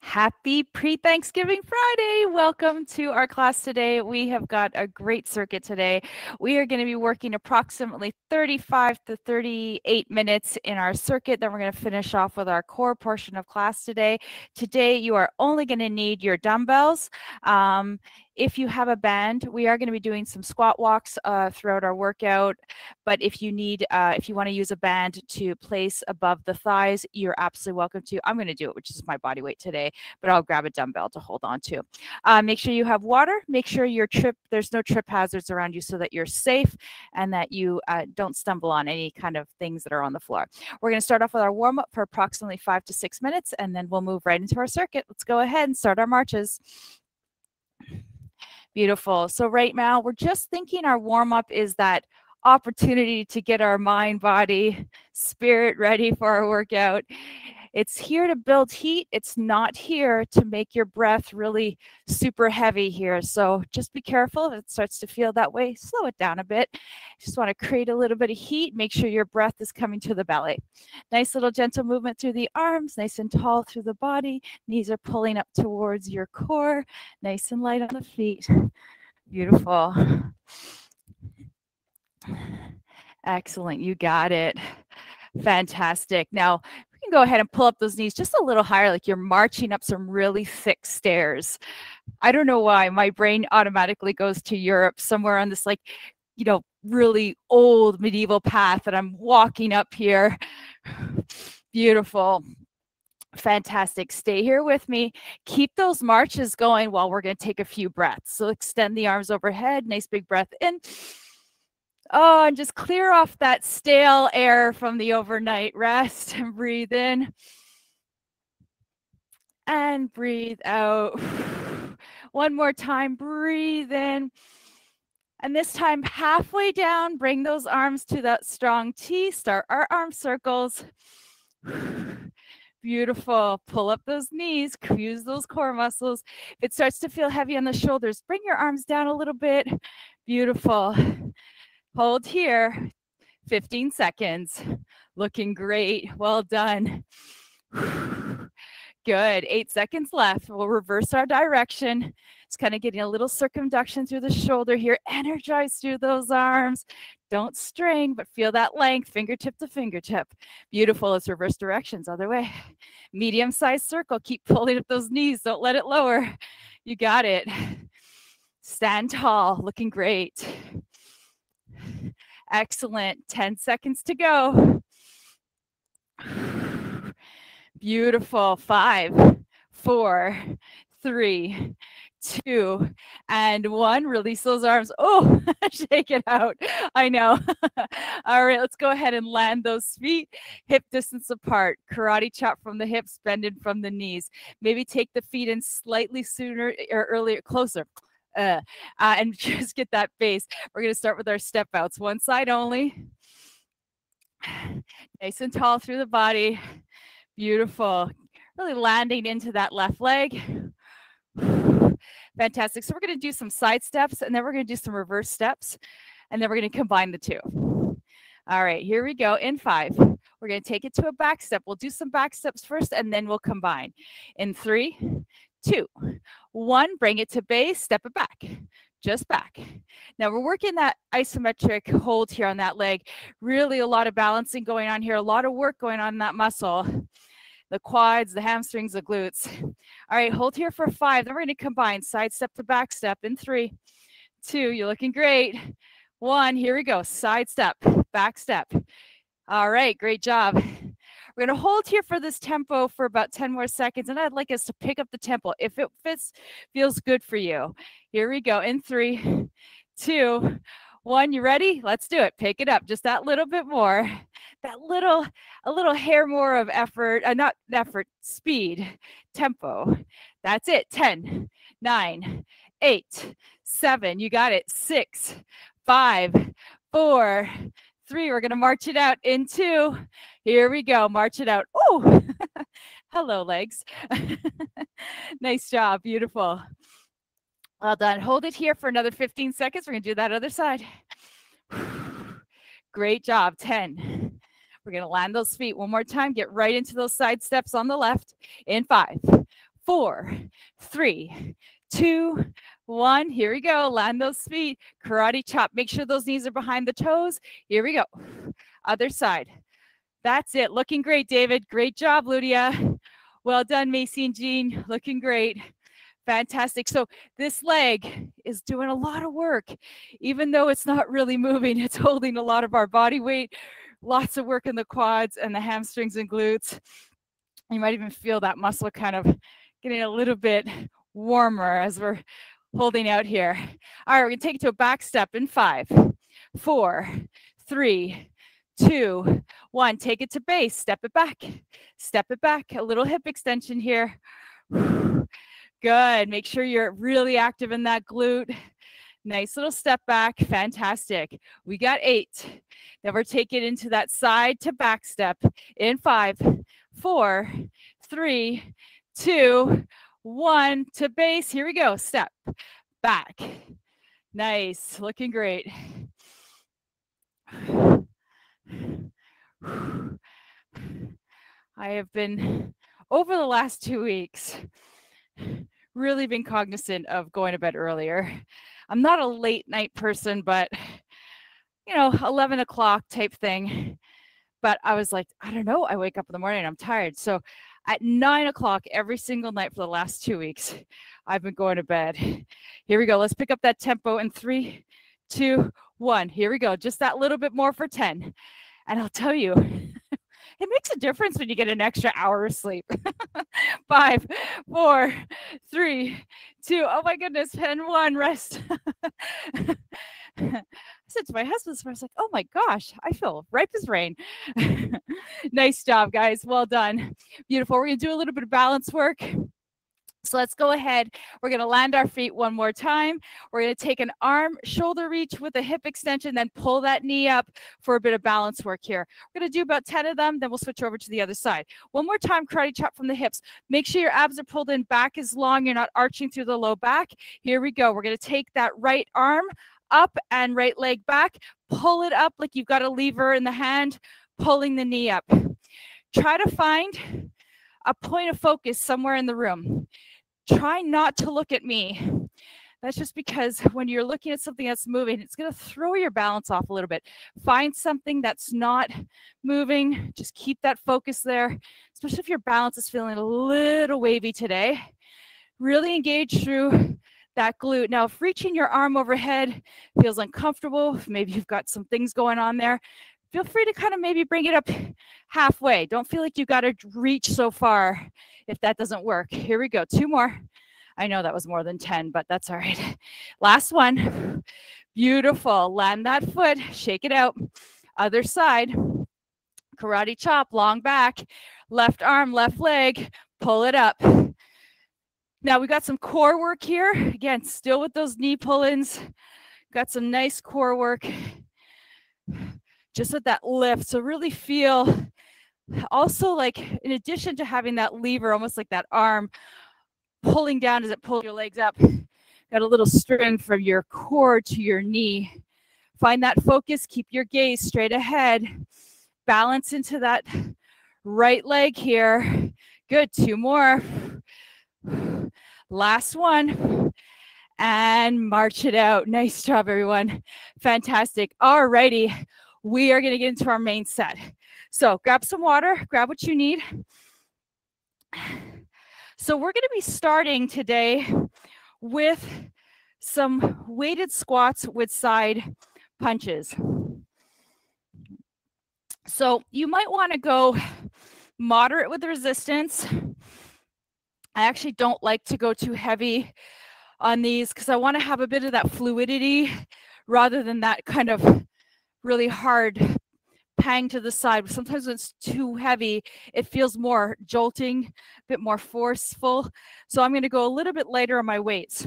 Happy pre-Thanksgiving Friday. Welcome to our class today. We have got a great circuit today. We are going to be working approximately 35 to 38 minutes in our circuit. Then we're going to finish off with our core portion of class today. Today, you are only going to need your dumbbells. If you have a band, we are going to be doing some squat walks throughout our workout. But if you want to use a band to place above the thighs, you're absolutely welcome to. I'm going to do it, which is my body weight today, but I'll grab a dumbbell to hold on to. Make sure you have water. Make sure there's no trip hazards around you so that you're safe and that you don't stumble on any kind of things that are on the floor. We're going to start off with our warm-up for approximately 5 to 6 minutes, and then we'll move right into our circuit. Let's go ahead and start our marches. Beautiful. So right now, we're just thinking our warm-up is that opportunity to get our mind, body, spirit ready for our workout. It's here to build heat. It's not here to make your breath really super heavy here. So just be careful if it starts to feel that way. Slow it down a bit. Just want to create a little bit of heat. Make sure your breath is coming to the belly. Nice little gentle movement through the arms, nice and tall through the body. Knees are pulling up towards your core. Nice and light on the feet. Beautiful. Excellent. You got it. Fantastic. Now, we can go ahead and pull up those knees just a little higher, like you're marching up some really thick stairs. I don't know why my brain automatically goes to Europe, somewhere on this really old medieval path that I'm walking up here. Beautiful. Fantastic. Stay here with me. Keep those marches going while we're going to take a few breaths. So extend the arms overhead. Nice big breath in. Oh, and just clear off that stale air from the overnight rest and breathe in. And breathe out. One more time, breathe in. And this time, halfway down, bring those arms to that strong T. Start our arm circles. Beautiful. Pull up those knees, use those core muscles. If it starts to feel heavy on the shoulders, bring your arms down a little bit. Beautiful. Hold here. 15 seconds. Looking great. Well done. Good. 8 seconds left. We'll reverse our direction. It's kind of getting a little circumduction through the shoulder here. Energize through those arms. Don't strain, but feel that length, fingertip to fingertip. Beautiful. Let's reverse directions. Other way. Medium-sized circle. Keep pulling up those knees. Don't let it lower. You got it. Stand tall. Looking great. Excellent. 10 seconds to go. Beautiful. 5, 4, 3, 2, and 1. Release those arms. Oh, shake it out. I know. All right, let's go ahead and land those feet hip distance apart. Karate chop from the hips, bending from the knees. Maybe take the feet in slightly sooner or earlier, closer. And just get that base. We're going to start with our step outs. One side only. Nice and tall through the body. Beautiful. Really landing into that left leg. Fantastic. So we're going to do some side steps, and then we're going to do some reverse steps, and then we're going to combine the two. All right, here we go. In 5, we're going to take it to a back step. We'll do some back steps first, and then we'll combine. In 3, 2, 1, bring it to base, step it back, just back. Now we're working that isometric hold here on that leg. Really a lot of balancing going on here, a lot of work going on in that muscle. The quads, the hamstrings, the glutes. All right, hold here for 5. Then we're going to combine side step to back step in 3, 2, you're looking great. 1, here we go, side step, back step. All right, great job. We're going to hold here for this tempo for about 10 more seconds, and I'd like us to pick up the tempo if it feels good for you. Here we go in 3, 2, 1. You ready? Let's do it. Pick it up just that little bit more. A little hair more of effort, not effort, speed, tempo. That's it. 10, 9, 8, 7. You got it. 6, 5, 4, 3. We're going to march it out in 2. Here we go. March it out. Oh, hello, legs. Nice job. Beautiful. Well done. Hold it here for another 15 seconds. We're going to do that other side. Great job. 10. We're going to land those feet one more time. Get right into those side steps on the left. In 5, 4, 3, 2, 1. Here we go. Land those feet. Karate chop. Make sure those knees are behind the toes. Here we go. Other side. That's it. Looking great, David. Great job, Ludia. Well done, Macy and Jean. Looking great. Fantastic. So this leg is doing a lot of work. Even though it's not really moving, it's holding a lot of our body weight. Lots of work in the quads and the hamstrings and glutes. You might even feel that muscle kind of getting a little bit warmer as we're holding out here. All right, we're going to take it to a back step in 5, 4, 3, 2, 1. Take it to base. Step it back. Step it back. A little hip extension here. Good. Make sure you're really active in that glute. Nice little step back. Fantastic. We got 8. Then we're taking it into that side to back step in 5, 4, 3, 2, 1 to base. Here we go. Step back. Nice. Looking great. I have been, over the last 2 weeks, really been cognizant of going to bed earlier. I'm not a late night person, but, 11 o'clock type thing. But I was like, I don't know. I wake up in the morning and I'm tired. So at 9 o'clock every single night for the last 2 weeks, I've been going to bed. Here we go. Let's pick up that tempo in 3, 2, 1. Here we go. Just that little bit more for 10. And I'll tell you, it makes a difference when you get an extra hour of sleep. 5, 4, 3, 2. Oh my goodness. And 1. Rest. I said to my husband, I was like, oh my gosh, I feel ripe as rain. Nice job, guys. Well done. Beautiful. We're going to do a little bit of balance work. So let's go ahead. We're going to land our feet one more time. We're going to take an arm shoulder reach with a hip extension, then pull that knee up for a bit of balance work here. We're going to do about 10 of them, then we'll switch over to the other side. One more time, karate chop from the hips. Make sure your abs are pulled in, back is long, you're not arching through the low back. Here we go. We're going to take that right arm up and right leg back. Pull it up like you've got a lever in the hand, pulling the knee up. Try to find a point of focus somewhere in the room. Try not to look at me. That's just because when you're looking at something that's moving, it's going to throw your balance off a little bit. Find something that's not moving. Just keep that focus there, especially if your balance is feeling a little wavy today. Really engage through that glute. Now, if reaching your arm overhead feels uncomfortable, if maybe you've got some things going on there, feel free to kind of maybe bring it up halfway. Don't feel like you've got to reach so far if that doesn't work. Here we go. 2 more. I know that was more than 10, but that's all right. Last one. Beautiful. Land that foot. Shake it out. Other side. Karate chop. Long back. Left arm, left leg. Pull it up. Now we got some core work here. Again, still with those knee pull-ins. Got some nice core work. Just with that lift. So really feel also like, in addition to having that lever, almost like that arm pulling down as it pulls your legs up, got a little string from your core to your knee. Find that focus. Keep your gaze straight ahead. Balance into that right leg here. Good. 2 more. Last one. And march it out. Nice job, everyone. Fantastic. All righty. We are going to get into our main set. So grab some water, grab what you need. So we're going to be starting today with some weighted squats with side punches. So you might want to go moderate with the resistance. I actually don't like to go too heavy on these because I want to have a bit of that fluidity rather than that kind of really hard pang to the side. Sometimes when it's too heavy, it feels more jolting, a bit more forceful. So I'm going to go a little bit lighter on my weights.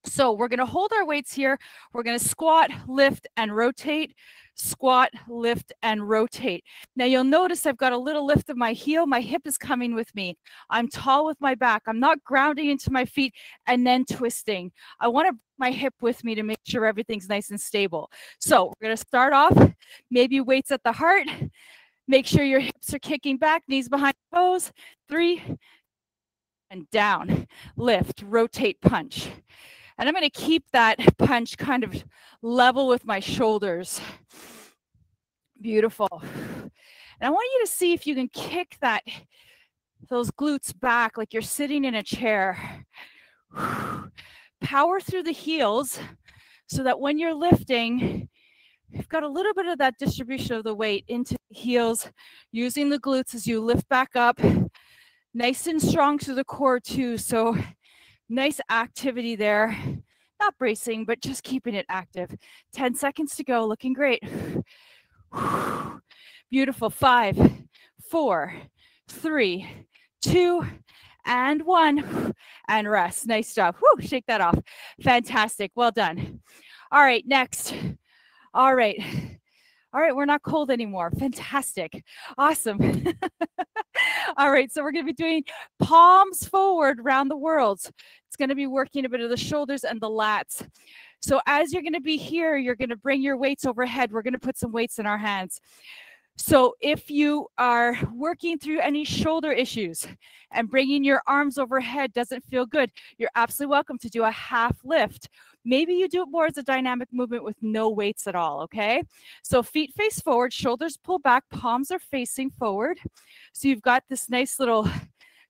So we're going to hold our weights here. We're going to squat, lift, and rotate. Squat, lift, and rotate. Now you'll notice I've got a little lift of my heel. My hip is coming with me. I'm tall with my back. I'm not grounding into my feet and then twisting. I want to bring my hip with me to make sure everything's nice and stable. So we're going to start off, maybe weights at the heart. Make sure your hips are kicking back, knees behind toes. 3, and down, lift, rotate, punch. And I'm going to keep that punch kind of level with my shoulders. Beautiful. And I want you to see if you can kick those glutes back like you're sitting in a chair. Power through the heels so that when you're lifting, you've got a little bit of that distribution of the weight into the heels, using the glutes as you lift back up. Nice and strong through the core too. So nice activity there. Not bracing, but just keeping it active. 10 seconds to go, looking great. Beautiful. 5, 4, 3, 2, and 1. And rest. Nice job. Whew, shake that off. Fantastic. Well done. All right, next. All right. All right, we're not cold anymore. Fantastic. Awesome. All right, so we're going to be doing palms forward around the world. It's going to be working a bit of the shoulders and the lats. So as you're going to be here, you're going to bring your weights overhead. We're going to put some weights in our hands. So if you are working through any shoulder issues and bringing your arms overhead doesn't feel good, you're absolutely welcome to do a half lift. Maybe you do it more as a dynamic movement with no weights at all, okay? So feet face forward, shoulders pull back, palms are facing forward. So you've got this nice little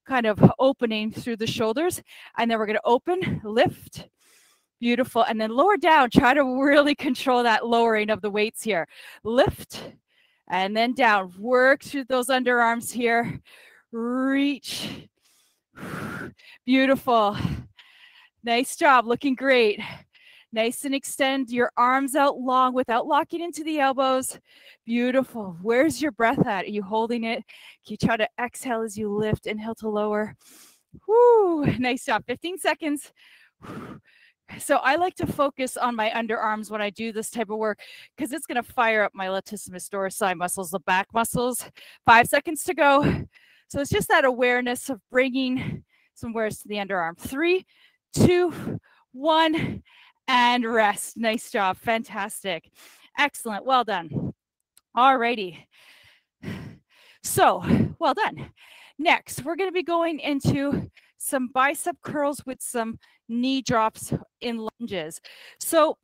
kind of opening through the shoulders. And then we're going to open, lift. Beautiful. And then lower down. Try to really control that lowering of the weights here. Lift. And then down. Work through those underarms here. Reach. Beautiful. Nice job. Looking great. Nice and extend your arms out long without locking into the elbows. Beautiful. Where's your breath at? Are you holding it? Can you try to exhale as you lift? Inhale to lower. Woo. Nice job. 15 seconds. So I like to focus on my underarms when I do this type of work because it's going to fire up my latissimus dorsi muscles, the back muscles. 5 seconds to go. So it's just that awareness of bringing some awareness to the underarm. 3, 2, 1, and rest. Nice job. Fantastic. Excellent. Well done. All righty. So, well done. Next, we're going to be going into some bicep curls with some knee drops in lunges. So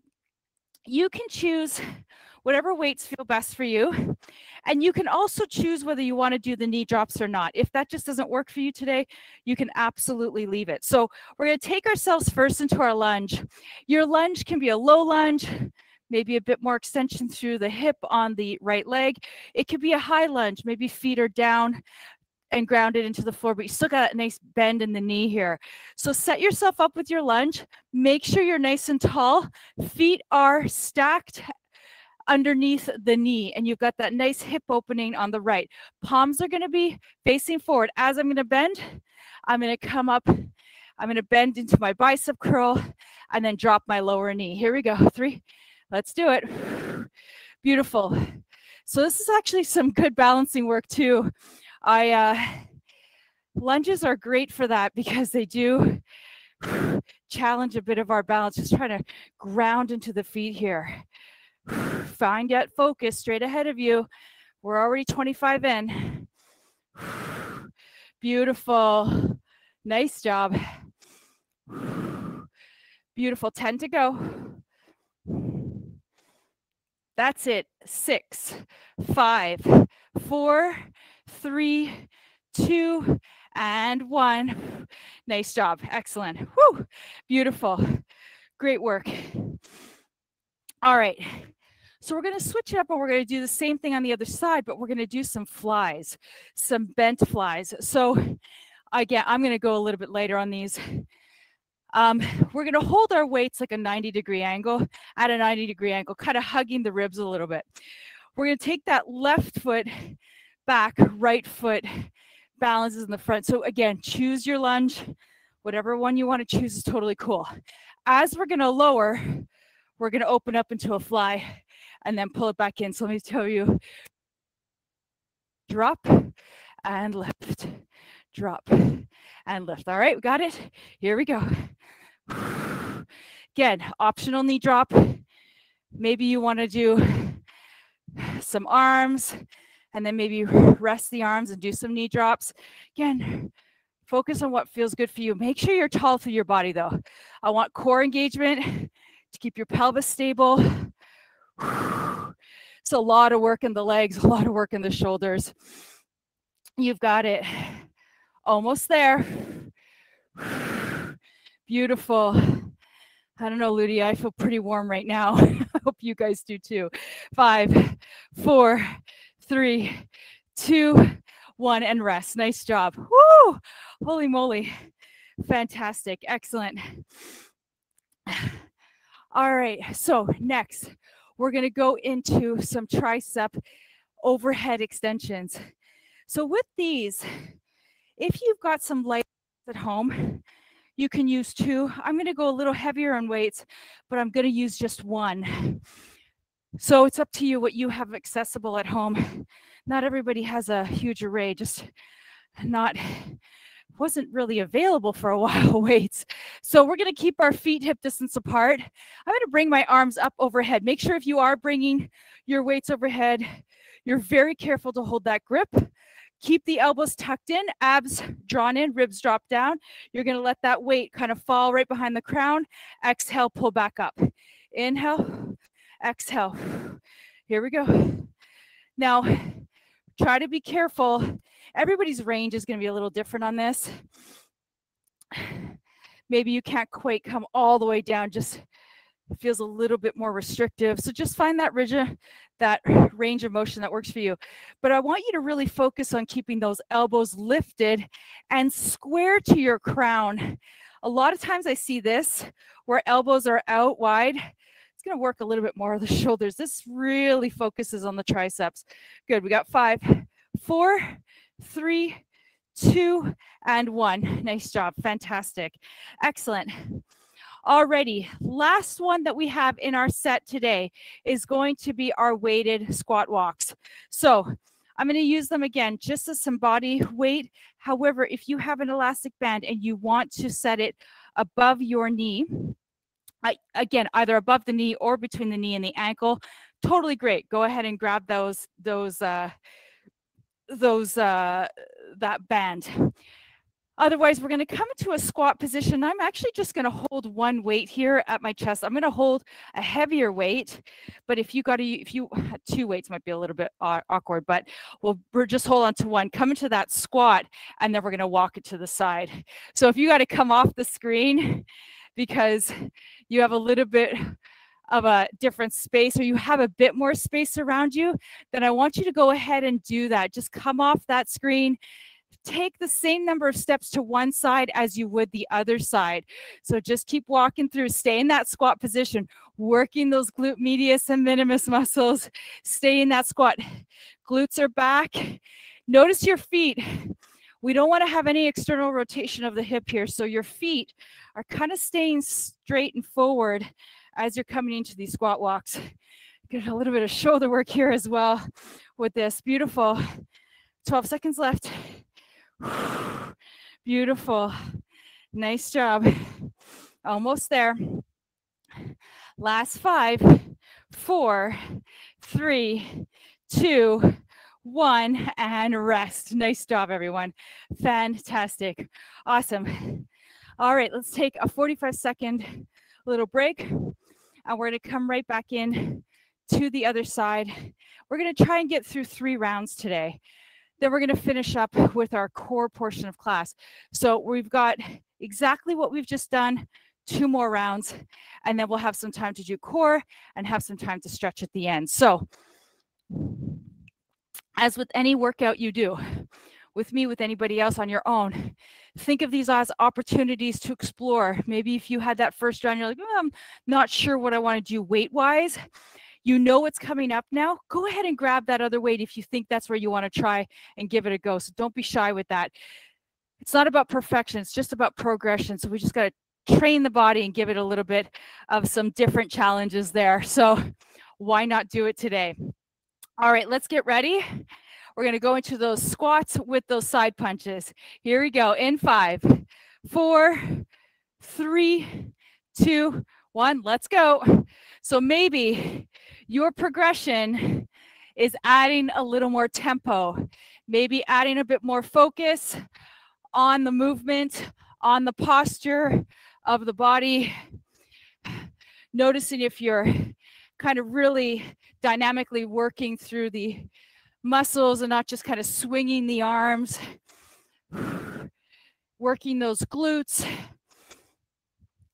you can choose whatever weights feel best for you. And you can also choose whether you want to do the knee drops or not. If that just doesn't work for you today, you can absolutely leave it. So we're going to take ourselves first into our lunge. Your lunge can be a low lunge, maybe a bit more extension through the hip on the right leg. It could be a high lunge, maybe feet are down and grounded into the floor, but you still got a nice bend in the knee here. So set yourself up with your lunge. Make sure you're nice and tall. Feet are stacked underneath the knee, and you've got that nice hip opening on the right. Palms are going to be facing forward. As I'm going to bend, I'm going to come up. I'm going to bend into my bicep curl and then drop my lower knee. Here we go. 3. Let's do it. Beautiful. So this is actually some good balancing work too. Lunges are great for that because they do challenge a bit of our balance. Just trying to ground into the feet here. Find that focus straight ahead of you. We're already 25 in. Beautiful. Nice job. Beautiful. 10 to go. That's it. 6, 5, 4, 3, 2, and 1. Nice job. Excellent. Woo. Beautiful. Great work. All right. So we're going to switch it up and we're going to do the same thing on the other side, but we're going to do some flies, some bent flies. So again, I'm going to go a little bit later on these. We're going to hold our weights like a 90-degree angle, at a 90-degree angle, kind of hugging the ribs a little bit. We're going to take that left foot back, right foot balances in the front. So again, choose your lunge. Whatever one you want to choose is totally cool. As we're going to lower, we're going to open up into a fly and then pull it back in. So let me tell you, drop and lift, drop and lift. All right, we got it. Here we go. Again, optional knee drop. Maybe you want to do some arms and then maybe rest the arms and do some knee drops. Again, Focus on what feels good for you. Make sure you're tall through your body though. I want core engagement to keep your pelvis stable. It's a lot of work in the legs, a lot of work in the shoulders. You've got it. Almost there. Beautiful. I don't know, Ludi, I feel pretty warm right now. I hope you guys do too. 5, 4, 3, 2, 1, and rest. Nice job. Woo! Holy moly. Fantastic. Excellent. All right, so next, we're gonna go into some tricep overhead extensions. So with these, if you've got some light at home, you can use 2. I'm going to go a little heavier on weights, but I'm going to use just 1. So it's up to you what you have accessible at home. Not everybody has a huge array, just wasn't really available for a while, weights. So we're going to keep our feet hip distance apart. I'm going to bring my arms up overhead. Make sure if you are bringing your weights overhead, you're very careful to hold that grip. Keep the elbows tucked in, abs drawn in, ribs drop down. You're going to let that weight kind of fall right behind the crown. Exhale, pull back up. Inhale, exhale. Here we go. Now, try to be careful. Everybody's range is going to be a little different on this. Maybe you can't quite come all the way down, just feels a little bit more restrictive. So just find that range of motion that works for you. But I want you to really focus on keeping those elbows lifted and square to your crown. A lot of times I see this where elbows are out wide. It's going to work a little bit more of the shoulders. This really focuses on the triceps. Good. We got 5, 4, 3, 2, and 1. Nice job. Fantastic. Excellent. Alrighty, last one that we have in our set today is going to be our weighted squat walks. So I'm going to use them again just as some body weight. However, if you have an elastic band and you want to set it above your knee, again, either above the knee or between the knee and the ankle, totally great. Go ahead and grab that band. Otherwise, we're going to come into a squat position. I'm actually just going to hold 1 weight here at my chest. I'm going to hold a heavier weight, but if you had 2 weights, might be a little bit awkward, but we're just hold on to 1. Come into that squat, and then we're going to walk it to the side. So if you got to come off the screen because you have a little bit of a different space or you have a bit more space around you, then I want you to go ahead and do that. Just come off that screen. Take the same number of steps to one side as you would the other side. So just keep walking through, stay in that squat position, working those glute medius and minimus muscles. Stay in that squat. Glutes are back. Notice your feet. We don't want to have any external rotation of the hip here. So your feet are kind of staying straight and forward as you're coming into these squat walks. Get a little bit of shoulder work here as well with this. Beautiful. 12 seconds left. Beautiful. Nice job. Almost there. Last 5, 4, 3, 2, 1, and rest. Nice job, everyone. Fantastic. Awesome. All right, let's take a 45-second little break, and we're going to come right back in to the other side. We're going to try and get through 3 rounds today. Then we're going to finish up with our core portion of class. So we've got exactly what we've just done, 2 more rounds, and then we'll have some time to do core and have some time to stretch at the end. So as with any workout you do, with me, with anybody else on your own, think of these as opportunities to explore. Maybe if you had that first round, you're like, oh, I'm not sure what I want to do weight-wise. You know what's coming up now. Go ahead and grab that other weight if you think that's where you want to try and give it a go. So don't be shy with that. It's not about perfection. It's just about progression. So we just got to train the body and give it a little bit of some different challenges there. So why not do it today? All right, let's get ready. We're going to go into those squats with those side punches. Here we go. In 5, 4, 3, 2, 1. Let's go. So maybe your progression is adding a little more tempo, maybe adding a bit more focus on the movement, on the posture of the body. Noticing if you're kind of really dynamically working through the muscles and not just kind of swinging the arms, working those glutes.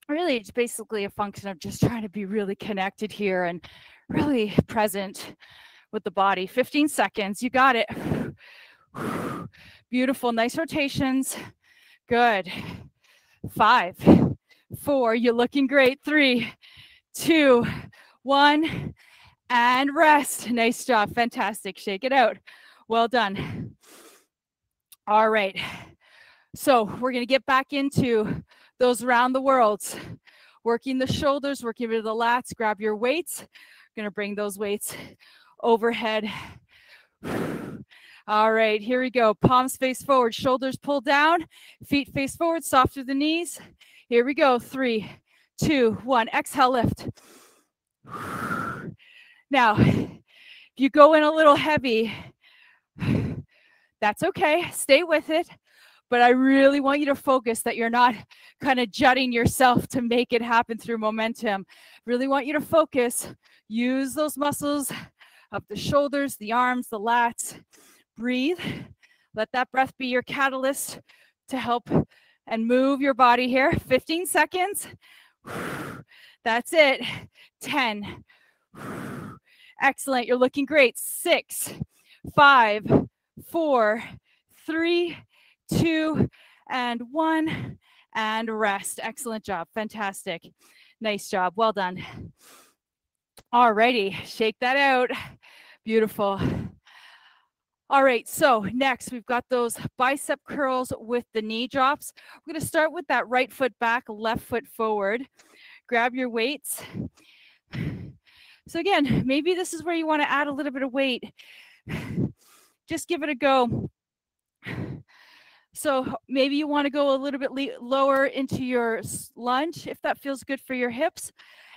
Really, it's basically a function of just trying to be really connected here and really present with the body. 15 seconds, you got it. Beautiful, nice rotations. Good. 5, 4, you're looking great. 3, 2, 1, and rest. Nice job, fantastic. Shake it out. Well done. All right, so we're gonna get back into those round the worlds. Working the shoulders, working with the lats, grab your weights. Gonna bring those weights overhead. All right, here we go. Palms face forward, shoulders pull down, feet face forward, soft through the knees. Here we go. 3, 2, 1. Exhale, lift. Now, if you go in a little heavy, that's okay. Stay with it. But I really want you to focus that you're not kind of jutting yourself to make it happen through momentum. Really want you to focus. Use those muscles of the shoulders, the arms, the lats. Breathe. Let that breath be your catalyst to help and move your body here. 15 seconds. That's it. 10. Excellent. You're looking great. 6, 5, 4, 3, 2, and 1, and rest. Excellent job. Fantastic. Nice job. Well done. All righty. Shake that out. Beautiful. All right, so next we've got those bicep curls with the knee drops. We're going to start with that right foot back, left foot forward. Grab your weights. So again, maybe this is where you want to add a little bit of weight. Just give it a go. So maybe you want to go a little bit lower into your lunge if that feels good for your hips.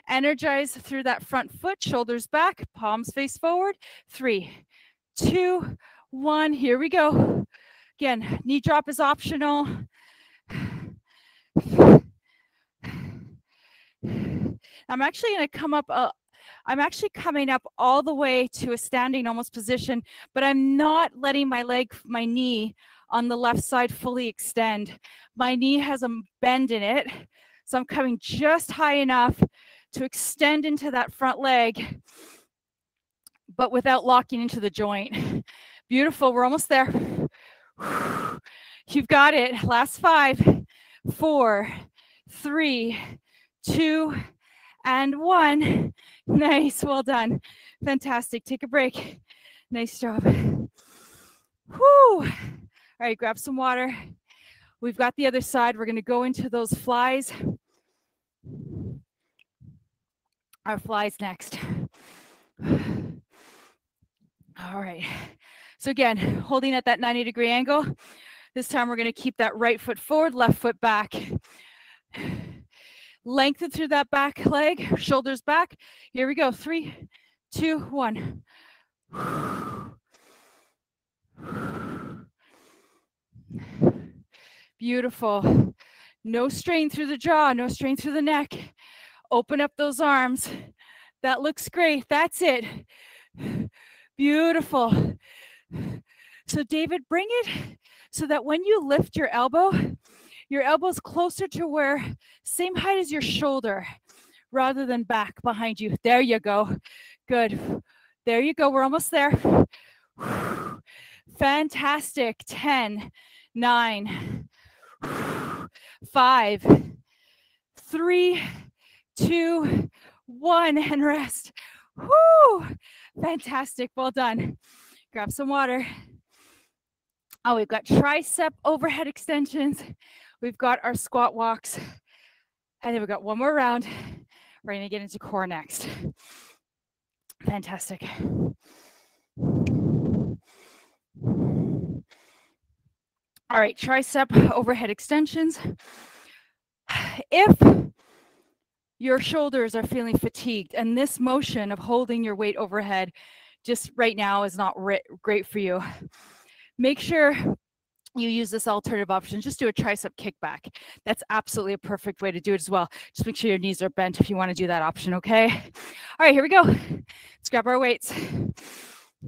Energize through that front foot, shoulders back, palms face forward. 3, 2, 1. Here we go. Again, knee drop is optional. I'm actually going to come up. I'm actually coming up all the way to a standing almost position, but I'm not letting my knee on the left side fully extend. My knee has a bend in it, so I'm coming just high enough to extend into that front leg, but without locking into the joint. Beautiful, we're almost there. You've got it. Last 5, 4, 3, 2, and 1. Nice, well done. Fantastic, take a break. Nice job. Whew. All right, grab some water. We've got the other side. We're gonna go into those flies. Our flies next. All right, so again, holding at that 90-degree angle. This time we're gonna keep that right foot forward, left foot back. Lengthen through that back leg, shoulders back. Here we go, 3, 2, 1. Beautiful. No strain through the jaw, no strain through the neck. Open up those arms. That looks great. That's it. Beautiful. So David, bring it so that when you lift your elbow's closer to where, same height as your shoulder, rather than back behind you. There you go. Good. There you go. We're almost there. Fantastic. 10, 9, 5, 3, 2, 1, and rest. Woo! Fantastic. Well done. Grab some water. Oh, we've got tricep overhead extensions. We've got our squat walks. And then we've got one more round. We're going to get into core next. Fantastic. All right, tricep overhead extensions. If your shoulders are feeling fatigued and this motion of holding your weight overhead just right now is not great for you, make sure you use this alternative option, just do a tricep kickback. That's absolutely a perfect way to do it as well. Just make sure your knees are bent if you want to do that option, okay? All right, here we go. Let's grab our weights.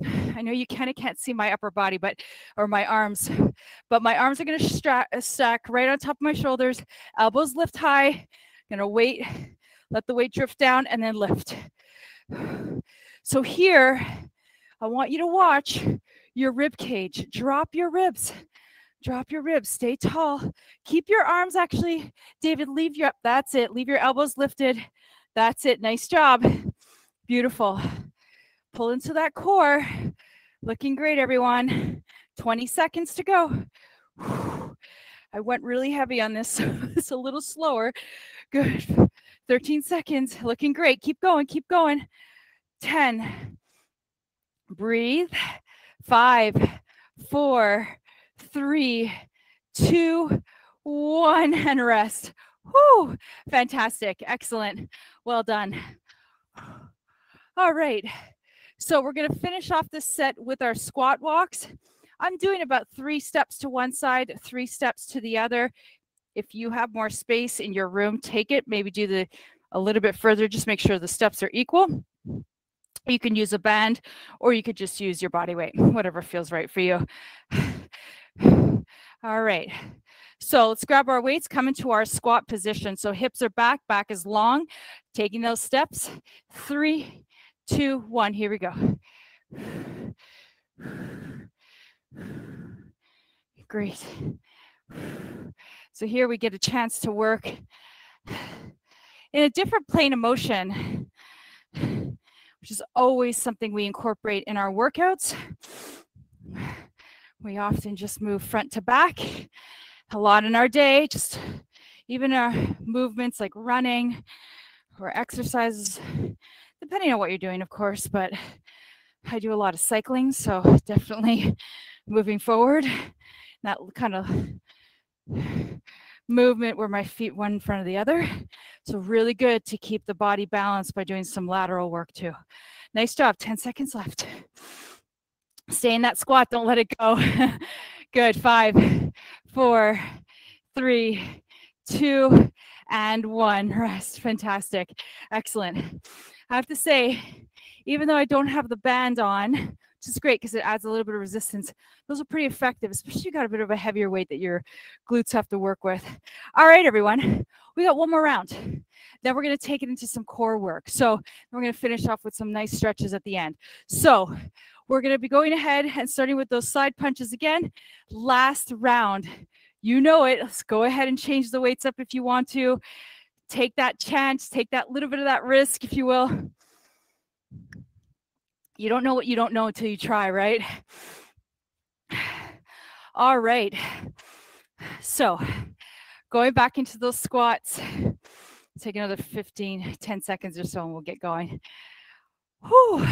I know you kind of can't see my upper body, or my arms, but my arms are going to stack right on top of my shoulders. Elbows lift high. Going to wait, let the weight drift down, and then lift. So here, I want you to watch your rib cage. Drop your ribs. Drop your ribs. Stay tall. Keep your arms actually. David, leave your, that's it. Leave your elbows lifted. That's it. Nice job. Beautiful. Pull into that core. Looking great, everyone. 20 seconds to go. I went really heavy on this. It's a little slower. Good. 13 seconds. Looking great. Keep going. Keep going. 10. Breathe. 5, 4, 3, 2, 1, and rest. Whew. Fantastic. Excellent. Well done. All right. So we're going to finish off this set with our squat walks. I'm doing about 3 steps to one side, 3 steps to the other. If you have more space in your room, take it. Maybe do a little bit further. Just make sure the steps are equal. You can use a band, or you could just use your body weight, whatever feels right for you. All right. So let's grab our weights, come into our squat position. So hips are back, back is long. Taking those steps. 3, 2, 1. Here we go. Great. So here we get a chance to work in a different plane of motion, which is always something we incorporate in our workouts. We often just move front to back a lot in our day, just even our movements like running or exercises, depending on what you're doing, of course, but I do a lot of cycling, so definitely moving forward, that kind of movement where my feet one in front of the other. So really good to keep the body balanced by doing some lateral work too. Nice job. 10 seconds left. Stay in that squat. Don't let it go. Good. 5, 4, 3, 2, and 1. Rest. Fantastic. Excellent. I have to say, even though I don't have the band on, which is great because it adds a little bit of resistance, those are pretty effective, especially if you got a bit of a heavier weight that your glutes have to work with. All right, everyone, we got one more round. Then we're going to take it into some core work. So we're going to finish off with some nice stretches at the end. So we're going to be going ahead and starting with those side punches again. Last round. You know it. Let's go ahead and change the weights up if you want to. Take that chance. Take that little bit of that risk, if you will. You don't know what you don't know until you try, right? All right. So going back into those squats. Take another 10 seconds or so and we'll get going. Whew.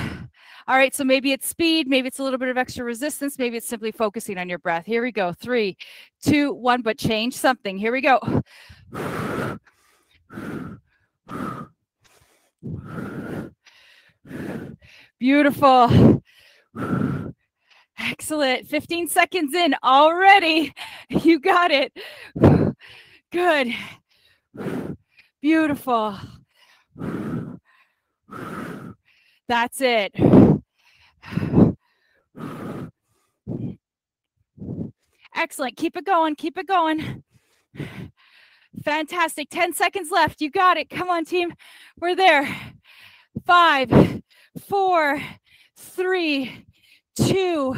All right, so maybe it's speed, maybe it's a little bit of extra resistance, maybe it's simply focusing on your breath. Here we go. 3, 2, 1, but change something. Here we go. Beautiful. Excellent. 15 seconds in already. You got it. Good. Beautiful. That's it. Excellent. Keep it going. Keep it going. Fantastic. 10 seconds left. You got it. Come on, team. We're there. 5, 4, 3, 2,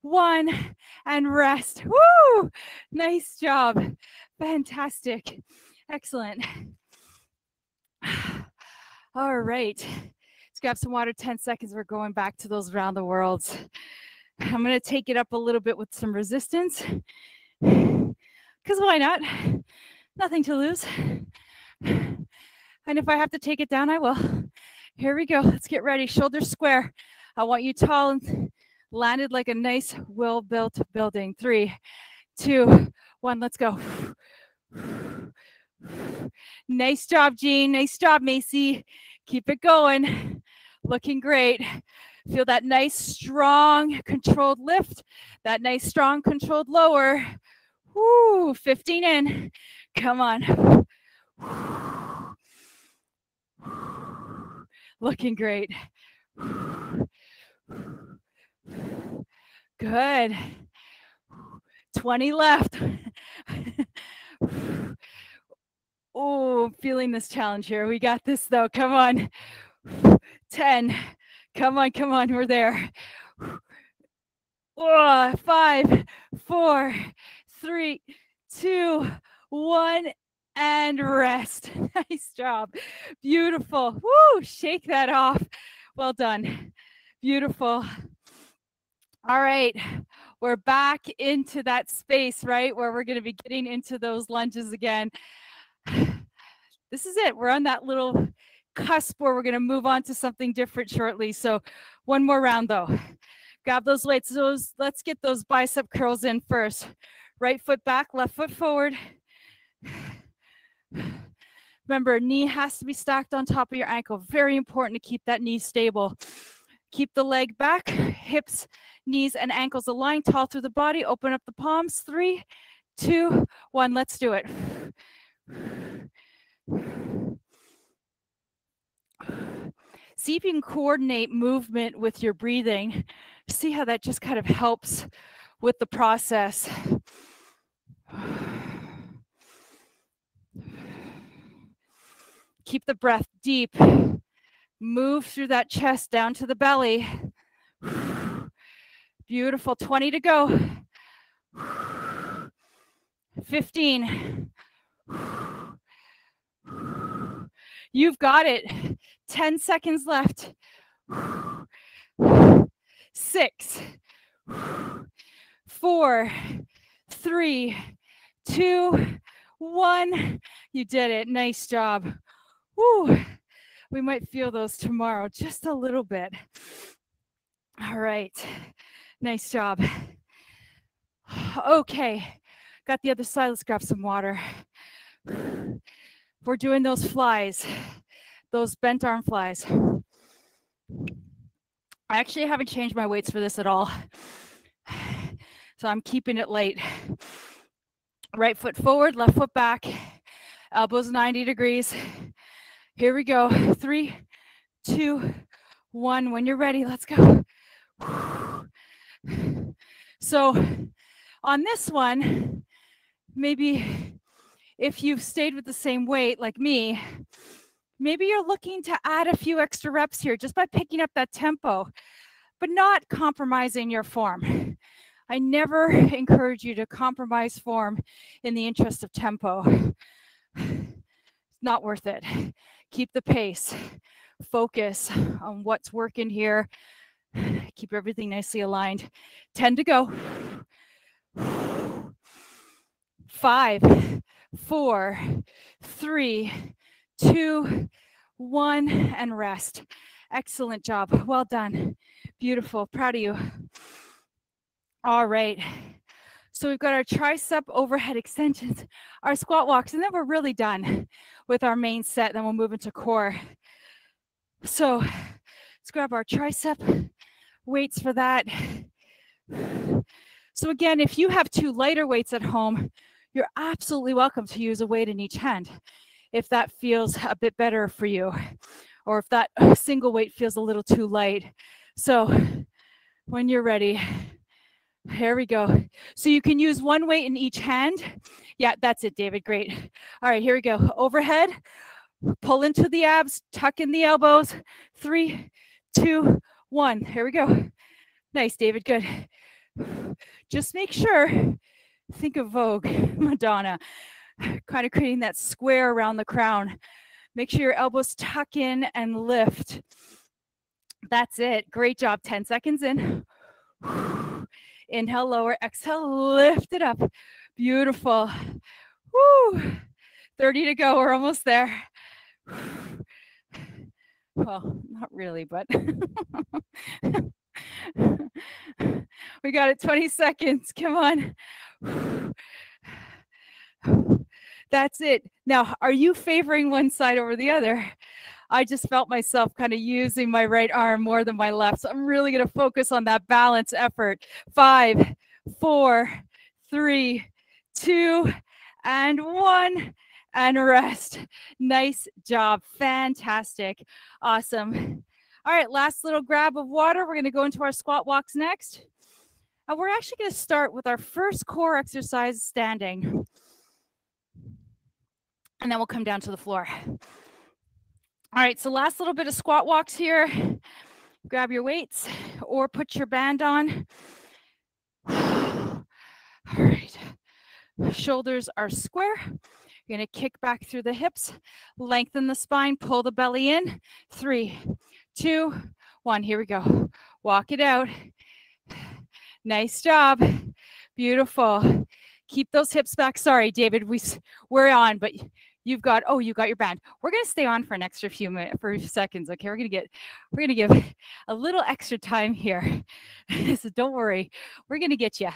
1, and rest. Woo! Nice job. Fantastic. Excellent. All right. Let's grab some water. 10 seconds. We're going back to those round the worlds. I'm going to take it up a little bit with some resistance. Because why not? Nothing to lose. And if I have to take it down, I will. Here we go. Let's get ready. Shoulders square. I want you tall and landed like a nice, well-built building. 3, 2, 1. Let's go. Nice job, Jean. Nice job, Macy. Keep it going. Looking great. Feel that nice, strong, controlled lift, that nice, strong, controlled lower. Woo, 15 in. Come on. Looking great. Good. 20 left. Oh, feeling this challenge here. We got this though. Come on. 10. Come on, come on. We're there. Oh, 5, 4, 3, 2, 1, and rest. Nice job. Beautiful. Woo, shake that off. Well done. Beautiful. All right. We're back into that space, right, where we're going to be getting into those lunges again. This is it. We're on that little cusp where we're going to move on to something different shortly. So one more round though. Grab those weights. Let's get those bicep curls in first. Right foot back, left foot forward. Remember, knee has to be stacked on top of your ankle. Very important to keep that knee stable. Keep the leg back, hips, knees, and ankles aligned, tall through the body. Open up the palms. 3, 2, 1. Let's do it. See if you can coordinate movement with your breathing. See how that just kind of helps with the process. Keep the breath deep. Move through that chest down to the belly. Beautiful. 20 to go. 15. You've got it. 10 seconds left. 6, 4, 3, 2, 1. You did it. Nice job. Woo. We might feel those tomorrow just a little bit. All right. Nice job. Okay. Got the other side. Let's grab some water. We're doing those flies, those bent arm flies. I actually haven't changed my weights for this at all. So I'm keeping it light. Right foot forward, left foot back, elbows 90 degrees. Here we go. 3, 2, 1. When you're ready, let's go. So on this one, maybe if you've stayed with the same weight like me, maybe you're looking to add a few extra reps here just by picking up that tempo, but not compromising your form. I never encourage you to compromise form in the interest of tempo. It's not worth it. Keep the pace. Focus on what's working here. Keep everything nicely aligned. 10 to go. 5, 4, 3, 2, 1, and rest. Excellent job. Well done. Beautiful. Proud of you. All right. So we've got our tricep overhead extensions, our squat walks, and then we're really done with our main set. Then we'll move into core. So let's grab our tricep weights for that. So again, if you have 2 lighter weights at home, you're absolutely welcome to use a weight in each hand if that feels a bit better for you, or if that single weight feels a little too light. So when you're ready, here we go. So you can use 1 weight in each hand. Yeah, that's it, David. Great. All right, here we go. Overhead, pull into the abs, tuck in the elbows. 3, 2, 1. Here we go. Nice, David. Good. Just make sure, think of Vogue, Madonna, kind of creating that square around the crown. Make sure your elbows tuck in and lift. That's it. Great job. 10 seconds in. Inhale, lower, exhale, lift it up. Beautiful. Woo. 30 to go. We're almost there. Well, not really, but we got it. 20 seconds. Come on. That's it. Now, are you favoring one side over the other? I just felt myself kind of using my right arm more than my left. So I'm really going to focus on that balance effort. 5, 4, 3, 2, and 1. And rest. Nice job. Fantastic. Awesome. All right, last little grab of water. We're going to go into our squat walks next. And we're actually going to start with our first core exercise standing. And then we'll come down to the floor. All right, so last little bit of squat walks here. Grab your weights or put your band on. All right. Shoulders are square. You're going to kick back through the hips, lengthen the spine, pull the belly in. 3, 2, 1. Here we go. Walk it out. Nice job. Beautiful. Keep those hips back. Sorry, David, we're on, but you got your band. We're going to stay on for an extra few seconds. Okay, we're going to give a little extra time here. So don't worry. We're going to get you.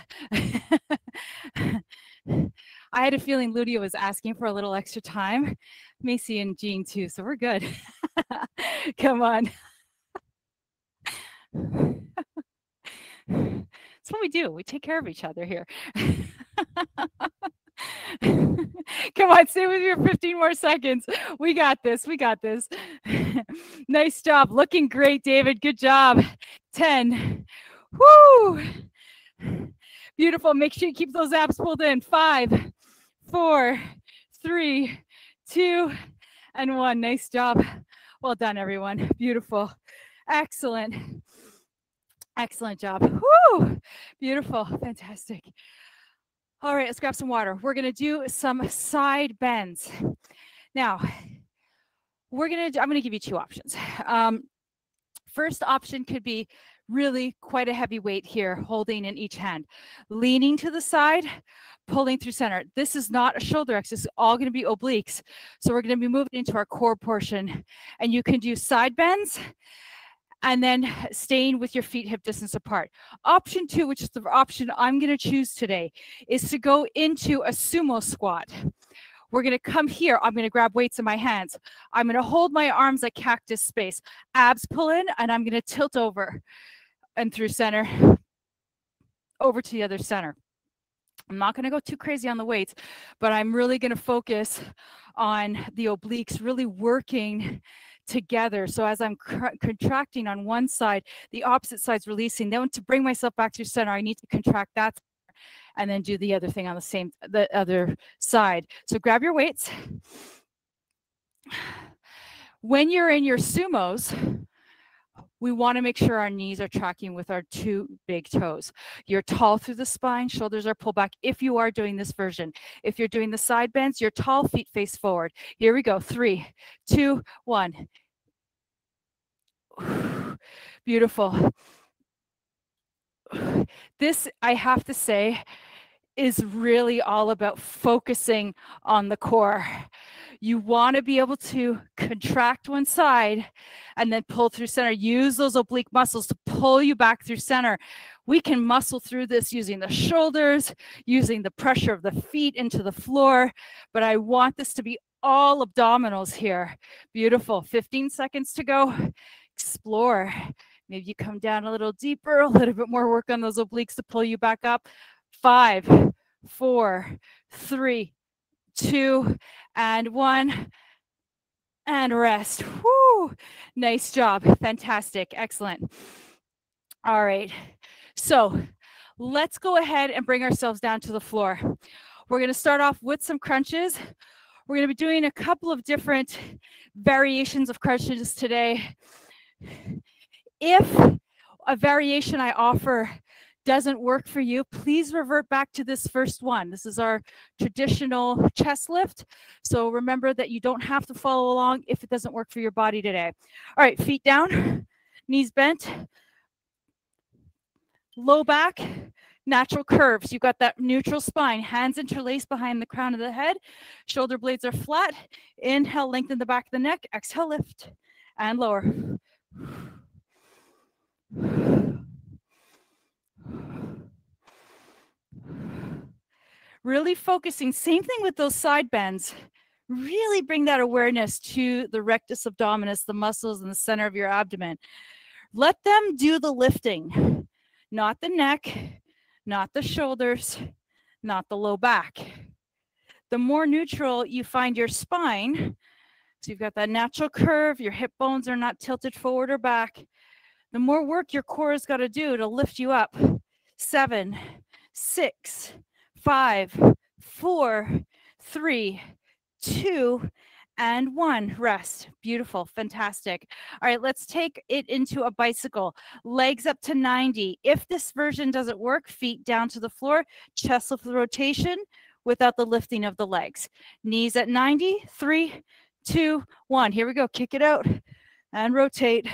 I had a feeling Ludia was asking for a little extra time. Macy and Jean too, so we're good. Come on. That's what we do. We take care of each other here. Come on, stay with me for 15 more seconds. We got this. We got this. Nice job. Looking great, David. Good job. 10. Woo! Beautiful. Make sure you keep those abs pulled in. 5, 4, 3, 2, and 1. Nice job. Well done, everyone. Beautiful. Excellent. Excellent job. Woo! Beautiful. Fantastic. All right, let's grab some water. We're going to do some side bends. Now, I'm going to give you two options. First option could be really quite a heavy weight here, holding in each hand, leaning to the side, pulling through center. This is not a shoulder exercise. It's all going to be obliques. So we're going to be moving into our core portion. And you can do side bends and then staying with your feet hip distance apart. Option 2, which is the option I'm going to choose today, is to go into a sumo squat. We're going to come here. I'm going to grab weights in my hands. I'm going to hold my arms like cactus space. Abs pull in, and I'm going to tilt over and through center, over to the other center. I'm not going to go too crazy on the weights, but I'm really going to focus on the obliques, really working together. So as I'm contracting on one side, the opposite side's releasing. Then to bring myself back to center, I need to contract that and then do the other thing on the other side. So grab your weights. When you're in your sumos, we want to make sure our knees are tracking with our two big toes. You're tall through the spine, shoulders are pulled back if you are doing this version. If you're doing the side bends, your tall feet face forward. Here we go. 3, 2, 1. Beautiful. This, I have to say, is really all about focusing on the core. You want to be able to contract one side and then pull through center. Use those oblique muscles to pull you back through center. We can muscle through this using the shoulders, using the pressure of the feet into the floor, but I want this to be all abdominals here. Beautiful. 15 seconds to go. Explore. Maybe you come down a little deeper, a little bit more work on those obliques to pull you back up. 5, 4, 3, 2, and 1. And rest. Woo! Nice job. Fantastic. Excellent. All right. So let's go ahead and bring ourselves down to the floor. We're going to start off with some crunches. We're going to be doing a couple of different variations of crunches today. If a variation I offer doesn't work for you, please revert back to this first one. This is our traditional chest lift. So remember that you don't have to follow along if it doesn't work for your body today. All right, feet down, knees bent, low back, natural curves. You've got that neutral spine, hands interlaced behind the crown of the head, shoulder blades are flat. Inhale, lengthen the back of the neck. Exhale, lift and lower. Really focusing. Same thing with those side bends. Really bring that awareness to the rectus abdominis, the muscles in the center of your abdomen. Let them do the lifting, not the neck, not the shoulders, not the low back. The more neutral you find your spine, so you've got that natural curve, your hip bones are not tilted forward or back, the more work your core has got to do to lift you up. 7, 6, 5, 4, 3, 2, and 1. Rest. Beautiful. Fantastic. All right, let's take it into a bicycle. Legs up to 90. If this version doesn't work, feet down to the floor, chest lift rotation without the lifting of the legs. Knees at 90. 3, 2, 1. Here we go. Kick it out and rotate.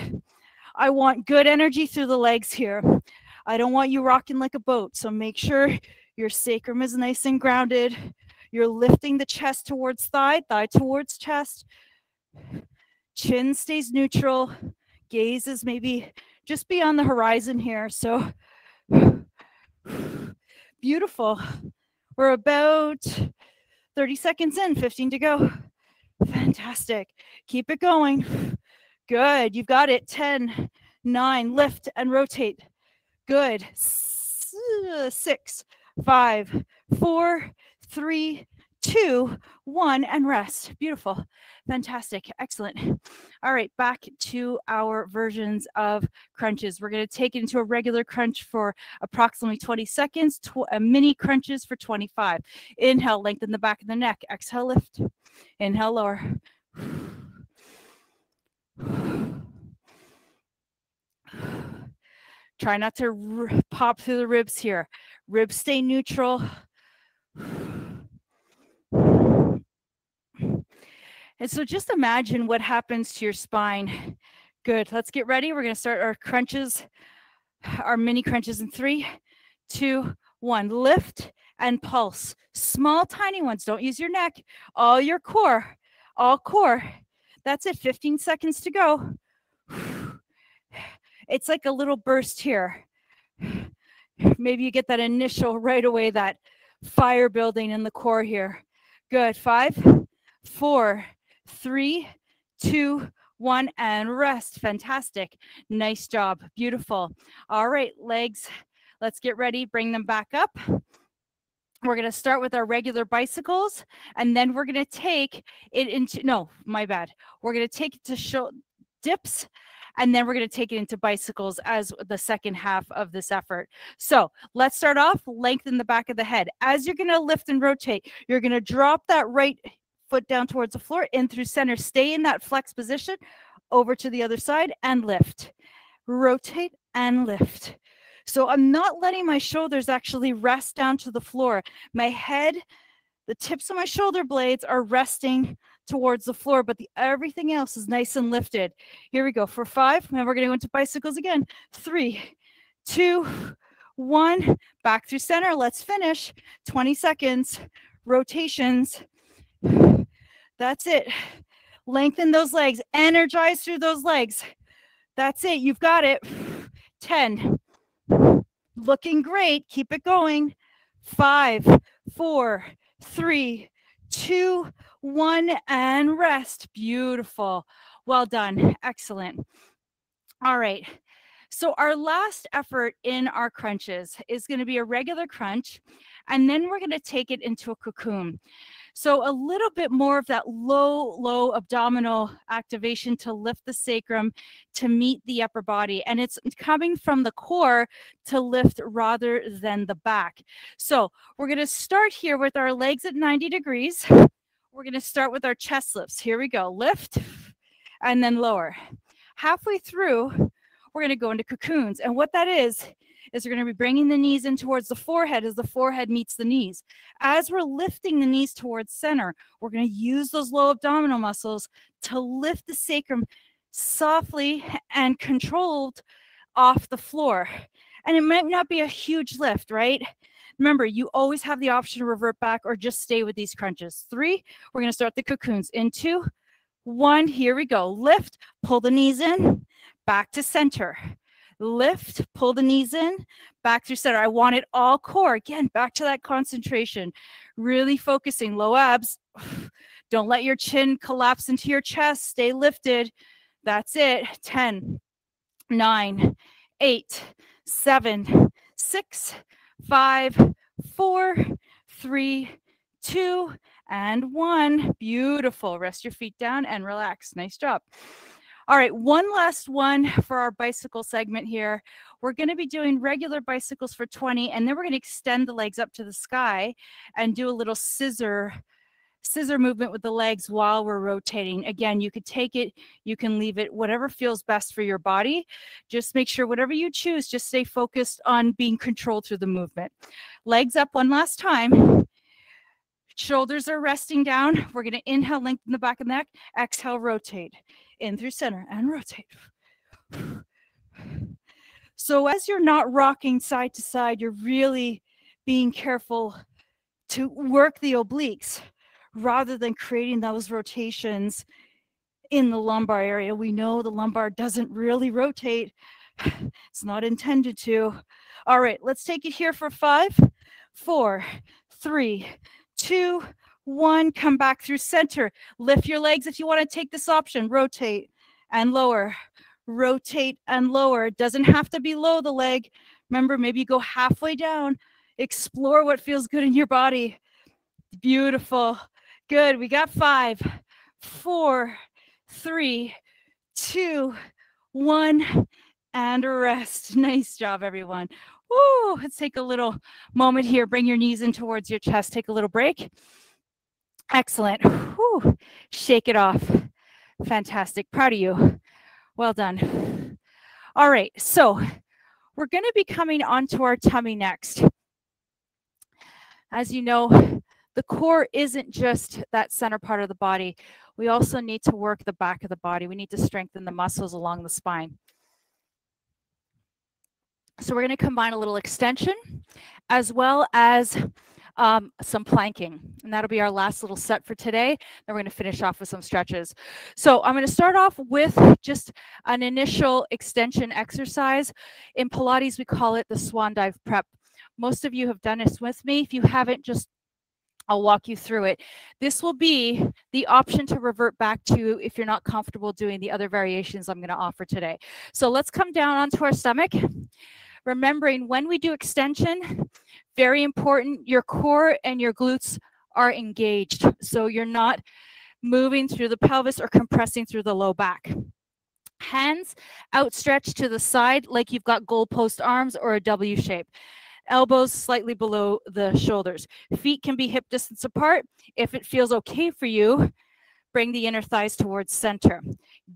I want good energy through the legs here. I don't want you rocking like a boat. So make sure your sacrum is nice and grounded. You're lifting the chest towards thigh, thigh towards chest. Chin stays neutral. Gaze is maybe just beyond the horizon here. So beautiful. We're about 30 seconds in, 15 to go. Fantastic. Keep it going. Good. You've got it. 10, 9, lift and rotate. Good. 6, 5, 4, 3, 2, 1, and rest. Beautiful. Fantastic. Excellent. All right, back to our versions of crunches. We're going to take it into a regular crunch for approximately 20 seconds, mini crunches for 25. Inhale, lengthen the back of the neck. Exhale, lift. Inhale, lower. Try not to pop through the ribs here. Ribs stay neutral. And so just imagine what happens to your spine. Good. Let's get ready. We're going to start our crunches, our mini crunches in 3, 2, 1. Lift and pulse. Small, tiny ones. Don't use your neck. All your core. All core. That's it. 15 seconds to go. It's like a little burst here. Maybe you get that initial right away, that fire building in the core here. Good. 5, 4, 3, 2, 1, and rest. Fantastic. Nice job. Beautiful. All right, legs. Let's get ready. Bring them back up. We're going to start with our regular bicycles, and then we're going to take it into, no, my bad. We're going to take it to dips, and then we're going to take it into bicycles as the second half of this effort. So let's start off, lengthen the back of the head. As you're going to lift and rotate, you're going to drop that right foot down towards the floor, in through center. Stay in that flex position, over to the other side, and lift. Rotate and lift. So I'm not letting my shoulders actually rest down to the floor. My head, the tips of my shoulder blades are resting towards the floor, but everything else is nice and lifted. Here we go for 5, and we're going to go into bicycles again. 3, 2, 1, back through center. Let's finish. 20 seconds. Rotations. That's it. Lengthen those legs. Energize through those legs. That's it. You've got it. 10. Looking great. Keep it going. 5, 4, 3, 2, 1, and rest. Beautiful. Well done. Excellent. All right. So our last effort in our crunches is going to be a regular crunch, and then we're going to take it into a cocoon. So a little bit more of that low abdominal activation to lift the sacrum to meet the upper body. And it's coming from the core to lift rather than the back. So we're going to start here with our legs at 90 degrees. We're going to start with our chest lifts. Here we go. Lift and then lower. Halfway through, we're going to go into cocoons. And what that is we're going to be bringing the knees in towards the forehead as the forehead meets the knees. As we're lifting the knees towards center, we're going to use those low abdominal muscles to lift the sacrum softly and controlled off the floor. And it might not be a huge lift, right? Remember, you always have the option to revert back or just stay with these crunches. 3, we're going to start the cocoons. In 2, 1, here we go. Lift, pull the knees in, back to center. Lift, pull the knees in, back through center. I want it all core. Again, back to that concentration. Really focusing. Low abs. Don't let your chin collapse into your chest. Stay lifted. That's it. 10, 9, 8, 7, 6, 5, 4, 3, 2, and 1. Beautiful. Rest your feet down and relax. Nice job. All right, one last one for our bicycle segment here. We're going to be doing regular bicycles for 20, and then we're going to extend the legs up to the sky and do a little scissor movement with the legs while we're rotating. Again, you could take it, you can leave it, whatever feels best for your body. Just make sure whatever you choose, just stay focused on being controlled through the movement. Legs up one last time. Shoulders are resting down. We're going to inhale, lengthen the back of the neck. Exhale, rotate. In through center and rotate. So as you're not rocking side to side, you're really being careful to work the obliques rather than creating those rotations in the lumbar area. We know the lumbar doesn't really rotate. It's not intended to. All right, let's take it here for 5, 4, 3, 2, 1. Come back through center. Lift your legs if you want to take this option. Rotate and lower. Rotate and lower. It doesn't have to be low, the leg. Remember, maybe you go halfway down. Explore what feels good in your body. Beautiful. Good. We got 5, 4, 3, 2, 1, and rest. Nice job, everyone. Woo, let's take a little moment here. Bring your knees in towards your chest. Take a little break. Excellent. Woo. Shake it off. Fantastic. Proud of you. Well done. All right, so we're going to be coming onto our tummy next. As you know, the core isn't just that center part of the body. We also need to work the back of the body. We need to strengthen the muscles along the spine. So we're going to combine a little extension as well as some planking, and that'll be our last little set for today. Then we're going to finish off with some stretches. So I'm going to start off with just an initial extension exercise. In Pilates, we call it the Swan dive prep. Most of you have done this with me. If you haven't, I'll walk you through it. This will be the option to revert back to if you're not comfortable doing the other variations I'm going to offer today. So let's come down onto our stomach. Remembering when we do extension, very important, your core and your glutes are engaged. So you're not moving through the pelvis or compressing through the low back. Hands outstretched to the side like you've got goalpost arms or a W shape. Elbows slightly below the shoulders. Feet can be hip distance apart. If it feels okay for you, bring the inner thighs towards center.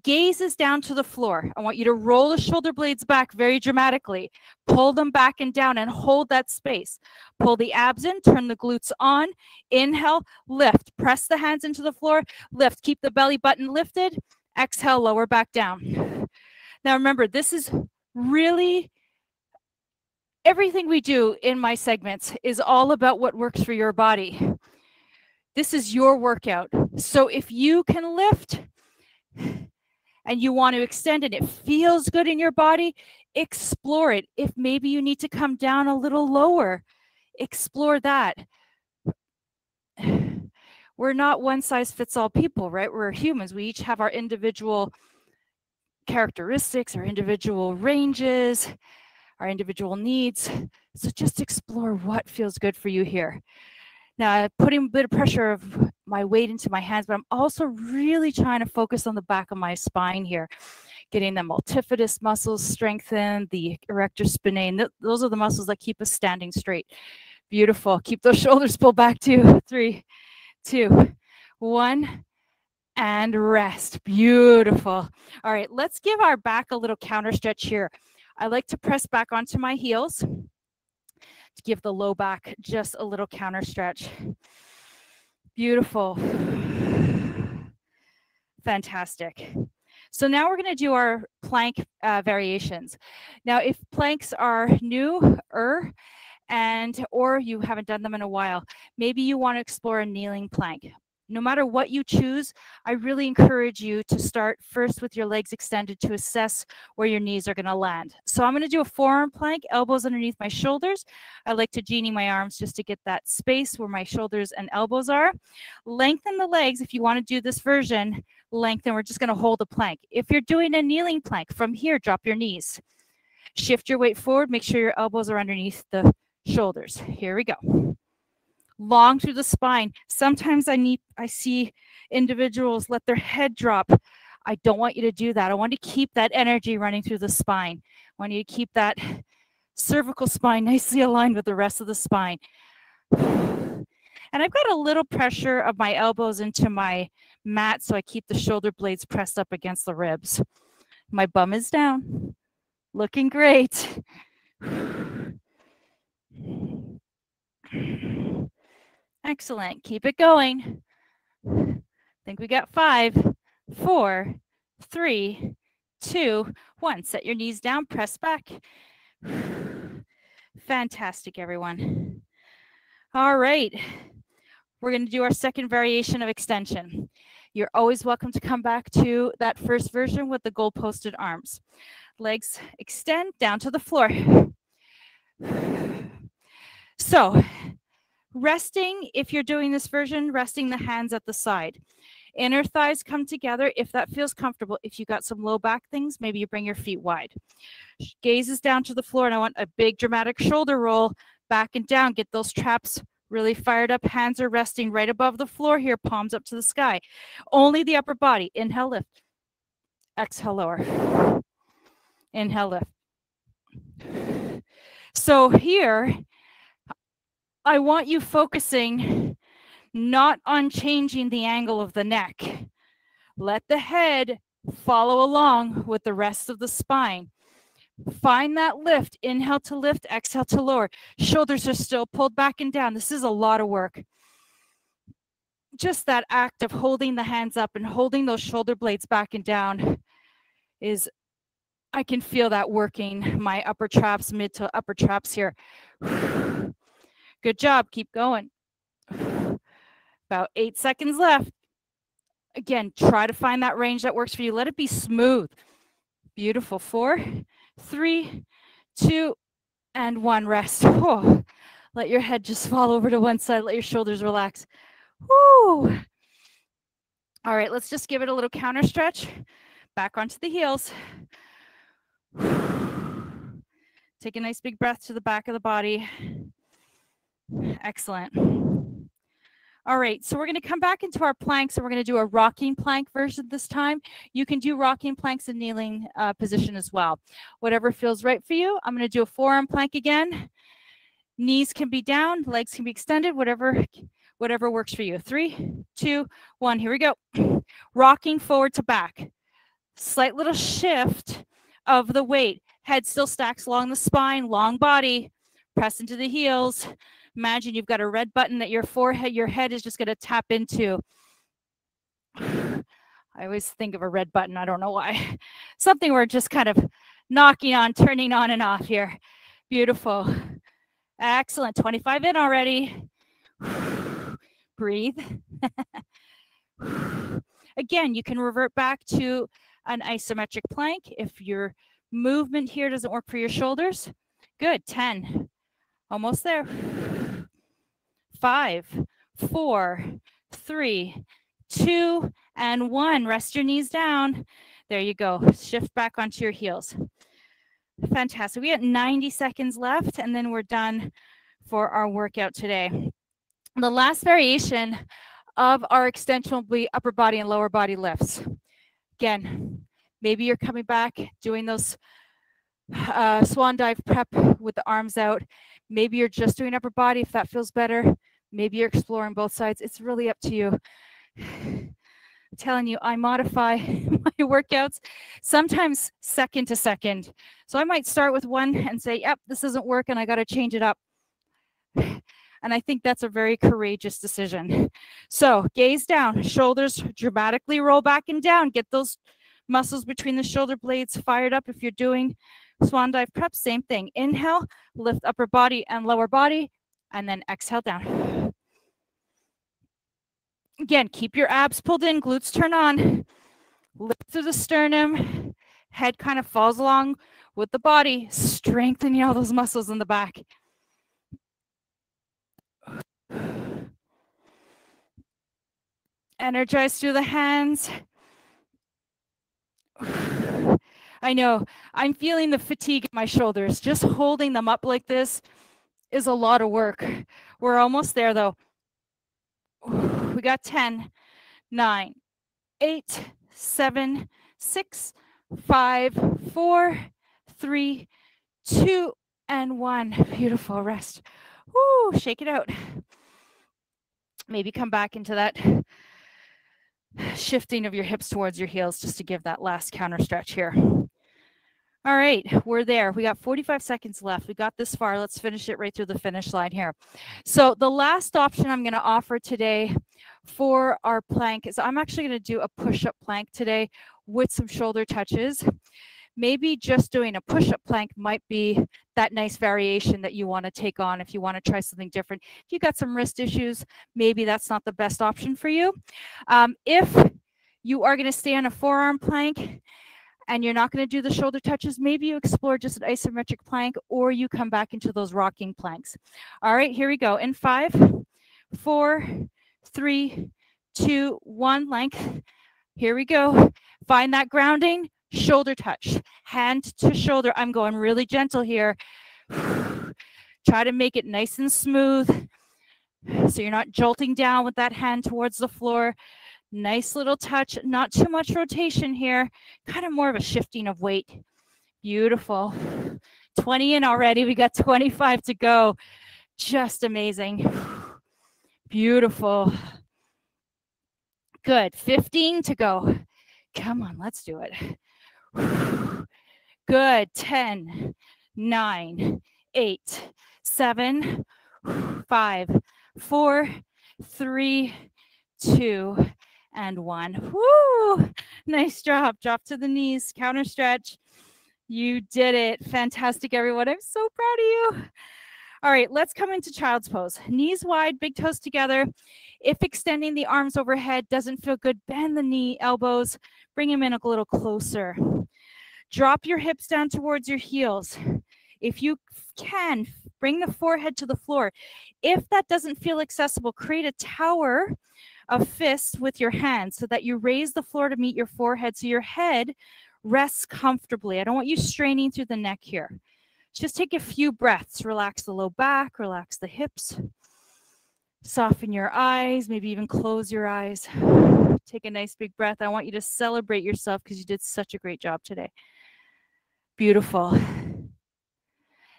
Gaze is down to the floor. I want you to roll the shoulder blades back very dramatically. Pull them back and down and hold that space. Pull the abs in, turn the glutes on. Inhale, lift. Press the hands into the floor, lift. Keep the belly button lifted. Exhale, lower back down. Now remember, this is really everything we do in my segments is all about what works for your body. This is your workout. So if you can lift and you want to extend and it feels good in your body, explore it. If maybe you need to come down a little lower, explore that. We're not one size fits all people, right? We're humans. We each have our individual characteristics, our individual ranges, our individual needs. So just explore what feels good for you here. Now, putting a bit of pressure of my weight into my hands, but I'm also really trying to focus on the back of my spine here, getting the multifidus muscles strengthened, the erector spinae. Those are the muscles that keep us standing straight. Beautiful. Keep those shoulders pulled back. 2, 3, 2, 1, and rest. Beautiful. All right, let's give our back a little counter stretch here. I like to press back onto my heels to give the low back just a little counter stretch. Beautiful. Fantastic. So now we're going to do our plank variations. Now, if planks are new or you haven't done them in a while, maybe you want to explore a kneeling plank. no matter what you choose, I really encourage you to start first with your legs extended to assess where your knees are going to land. So I'm going to do a forearm plank, elbows underneath my shoulders. I like to genie my arms just to get that space where my shoulders and elbows are. Lengthen the legs if you want to do this version. Lengthen, we're just going to hold a plank. If you're doing a kneeling plank, from here, drop your knees. Shift your weight forward, make sure your elbows are underneath the shoulders. Here we go. Long through the spine. Sometimes I see individuals let their head drop. I don't want you to do that. I want to keep that energy running through the spine. I want you to keep that cervical spine nicely aligned with the rest of the spine. And I've got a little pressure of my elbows into my mat, so I keep the shoulder blades pressed up against the ribs. My bum is down. Looking great. Excellent. Keep it going. I think we got 5, 4, 3, 2, 1. Set your knees down, press back. Fantastic, everyone. All right. We're going to do our second variation of extension. You're always welcome to come back to that first version with the goal-posted arms. Legs extend down to the floor. So, resting, if you're doing this version, resting the hands at the side. Inner thighs come together if that feels comfortable. If you got some low back things, maybe you bring your feet wide. Gaze is down to the floor, and I want a big dramatic shoulder roll back and down. Get those traps really fired up. Hands are resting right above the floor here, palms up to the sky. Only the upper body. Inhale, lift. Exhale, lower. Inhale, lift. So here, I want you focusing not on changing the angle of the neck. Let the head follow along with the rest of the spine. Find that lift. Inhale to lift, exhale to lower. Shoulders are still pulled back and down. This is a lot of work. Just that act of holding the hands up and holding those shoulder blades back and down is, I can feel that working my upper traps, mid to upper traps here. Good job. Keep going. About 8 seconds left. Again, try to find that range that works for you. Let it be smooth. Beautiful. 4, 3, 2, and 1. Rest. Oh, let your head just fall over to one side. Let your shoulders relax. Woo. All right, let's just give it a little counter stretch. Back onto the heels. Take a nice big breath to the back of the body. Excellent. All right, so we're going to come back into our planks, and we're going to do a rocking plank version this time. You can do rocking planks in kneeling position as well. Whatever feels right for you. I'm going to do a forearm plank again. Knees can be down, legs can be extended, whatever works for you. 3, 2, 1, here we go. Rocking forward to back. Slight little shift of the weight. Head still stacks along the spine, long body. Press into the heels. Imagine you've got a red button that your head is just going to tap into. I always think of a red button. I don't know why. Something we're just kind of knocking on, turning on and off here. Beautiful. Excellent. 25 in already. Breathe. Again, you can revert back to an isometric plank if your movement here doesn't work for your shoulders. Good. 10. Almost there. 5, 4, 3, 2, and 1. Rest your knees down. There you go. Shift back onto your heels. Fantastic. We got 90 seconds left, and then we're done for our workout today. The last variation of our extension will be upper body and lower body lifts. Again, maybe you're coming back doing those swan dive prep with the arms out. Maybe you're just doing upper body if that feels better. Maybe you're exploring both sides. It's really up to you. I'm telling you, I modify my workouts sometimes second to second. So I might start with one and say, yep, this doesn't work and I got to change it up. And I think that's a very courageous decision. So gaze down, shoulders dramatically roll back and down. Get those muscles between the shoulder blades fired up. If you're doing swan dive prep, same thing. Inhale, lift upper body and lower body, and then exhale down. Again, keep your abs pulled in, glutes turn on. Lift through the sternum. Head kind of falls along with the body, strengthening all those muscles in the back. Energize through the hands. I know, I'm feeling the fatigue in my shoulders. Just holding them up like this is a lot of work. We're almost there though. We got 10, 9, 8, 7, 6, 5, 4, 3, 2, and 1. Beautiful. Rest. Woo, shake it out. Maybe come back into that shifting of your hips towards your heels just to give that last counter stretch here. All right, we're there. We got 45 seconds left. We got this far. Let's finish it right through the finish line here. So the last option I'm going to offer today for our plank is I'm actually going to do a push-up plank today with some shoulder touches. Maybe just doing a push-up plank might be that nice variation that you want to take on if you want to try something different. If you got some wrist issues, maybe that's not the best option for you. If you are going to stay on a forearm plank and you're not going to do the shoulder touches, maybe you explore just an isometric plank or you come back into those rocking planks. All right, here we go. In 5, 4, 3, 2, 1, length. Here we go. Find that grounding. Shoulder touch, hand to shoulder. I'm going really gentle here. Try to make it nice and smooth so you're not jolting down with that hand towards the floor. Nice little touch, not too much rotation here, kind of more of a shifting of weight. Beautiful. 20 in already. We got 25 to go. Just amazing. Beautiful. Good. 15 to go. Come on, let's do it. Good. 10, 9, 8, 7, 5, 4, 3, 2, and 1. Woo! Nice drop. Drop to the knees. Counter stretch. You did it. Fantastic, everyone. I'm so proud of you. All right, let's come into child's pose. Knees wide, big toes together. If extending the arms overhead doesn't feel good, bend the knee, elbows, bring them in a little closer. Drop your hips down towards your heels. If you can, bring the forehead to the floor. If that doesn't feel accessible, create a tower of fists with your hands so that you raise the floor to meet your forehead so your head rests comfortably. I don't want you straining through the neck here. Just take a few breaths. Relax the low back, relax the hips. Soften your eyes, maybe even close your eyes. Take a nice big breath. I want you to celebrate yourself because you did such a great job today. Beautiful.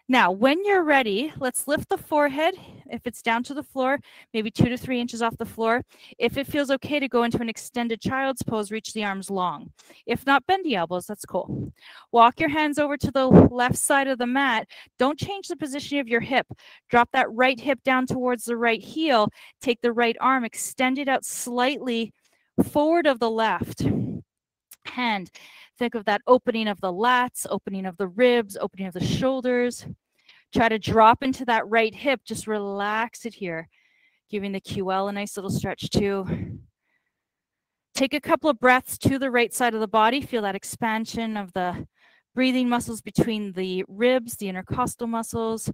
Now, when you're ready, let's lift the forehead. If it's down to the floor, maybe 2 to 3 inches off the floor. If it feels okay to go into an extended child's pose, reach the arms long. If not, bend the elbows. That's cool. Walk your hands over to the left side of the mat. Don't change the position of your hip. Drop that right hip down towards the right heel. Take the right arm, extend it out slightly forward of the left hand. Think of that opening of the lats, opening of the ribs, opening of the shoulders. Try to drop into that right hip. Just relax it here. Giving the QL a nice little stretch too. Take a couple of breaths to the right side of the body. Feel that expansion of the breathing muscles between the ribs, the intercostal muscles.